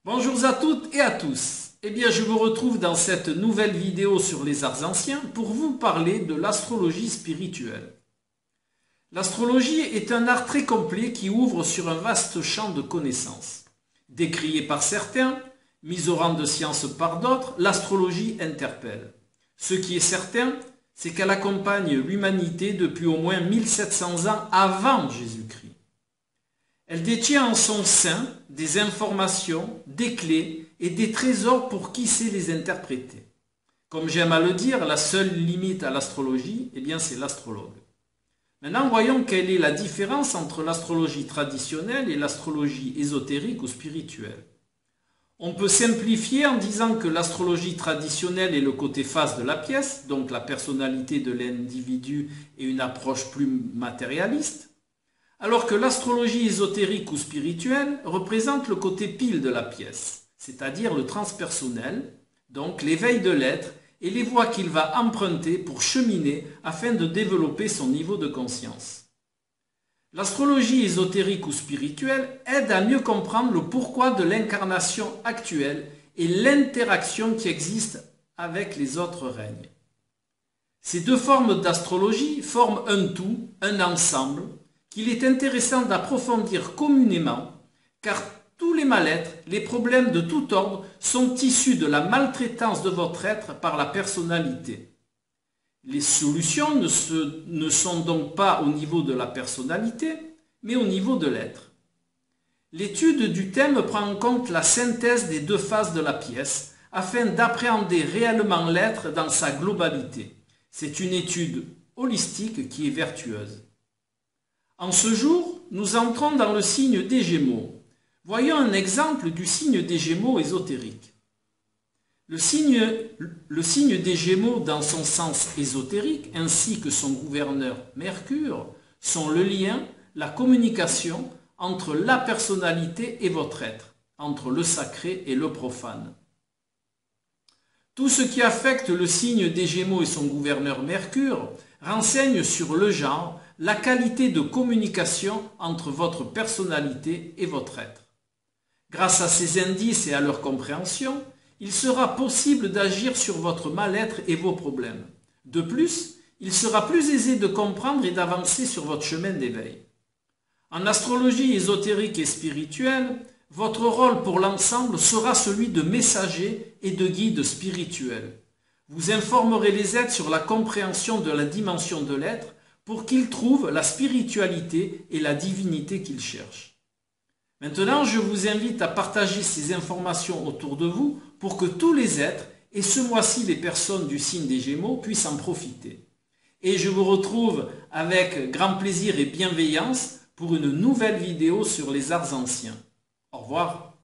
Bonjour à toutes et à tous. Eh bien, je vous retrouve dans cette nouvelle vidéo sur les arts anciens pour vous parler de l'astrologie spirituelle. L'astrologie est un art très complet qui ouvre sur un vaste champ de connaissances. Décrié par certains, mis au rang de science par d'autres, l'astrologie interpelle. Ce qui est certain, c'est qu'elle accompagne l'humanité depuis au moins 1700 ans avant Jésus-Christ. Elle détient en son sein des informations, des clés et des trésors pour qui sait les interpréter. Comme j'aime à le dire, la seule limite à l'astrologie, eh bien, c'est l'astrologue. Maintenant, voyons quelle est la différence entre l'astrologie traditionnelle et l'astrologie ésotérique ou spirituelle. On peut simplifier en disant que l'astrologie traditionnelle est le côté face de la pièce, donc la personnalité de l'individu et une approche plus matérialiste, alors que l'astrologie ésotérique ou spirituelle représente le côté pile de la pièce, c'est-à-dire le transpersonnel, donc l'éveil de l'être et les voies qu'il va emprunter pour cheminer afin de développer son niveau de conscience. L'astrologie ésotérique ou spirituelle aide à mieux comprendre le pourquoi de l'incarnation actuelle et l'interaction qui existe avec les autres règnes. Ces deux formes d'astrologie forment un tout, un ensemble, qu'il est intéressant d'approfondir communément, car tous les mal-être, les problèmes de tout ordre sont issus de la maltraitance de votre être par la personnalité. Les solutions ne sont donc pas au niveau de la personnalité, mais au niveau de l'être. L'étude du thème prend en compte la synthèse des deux faces de la pièce, afin d'appréhender réellement l'être dans sa globalité. C'est une étude holistique qui est vertueuse. En ce jour, nous entrons dans le signe des Gémeaux. Voyons un exemple du signe des Gémeaux ésotérique. Le signe des Gémeaux dans son sens ésotérique, ainsi que son gouverneur Mercure, sont le lien, la communication entre la personnalité et votre être, entre le sacré et le profane. Tout ce qui affecte le signe des Gémeaux et son gouverneur Mercure renseigne sur le genre, la qualité de communication entre votre personnalité et votre être. Grâce à ces indices et à leur compréhension, il sera possible d'agir sur votre mal-être et vos problèmes. De plus, il sera plus aisé de comprendre et d'avancer sur votre chemin d'éveil. En astrologie ésotérique et spirituelle, votre rôle pour l'ensemble sera celui de messager et de guide spirituel. Vous informerez les êtres sur la compréhension de la dimension de l'être pour qu'ils trouvent la spiritualité et la divinité qu'ils cherchent. Maintenant, je vous invite à partager ces informations autour de vous pour que tous les êtres, et ce mois-ci les personnes du signe des Gémeaux, puissent en profiter. Et je vous retrouve avec grand plaisir et bienveillance pour une nouvelle vidéo sur les arts anciens. Au revoir.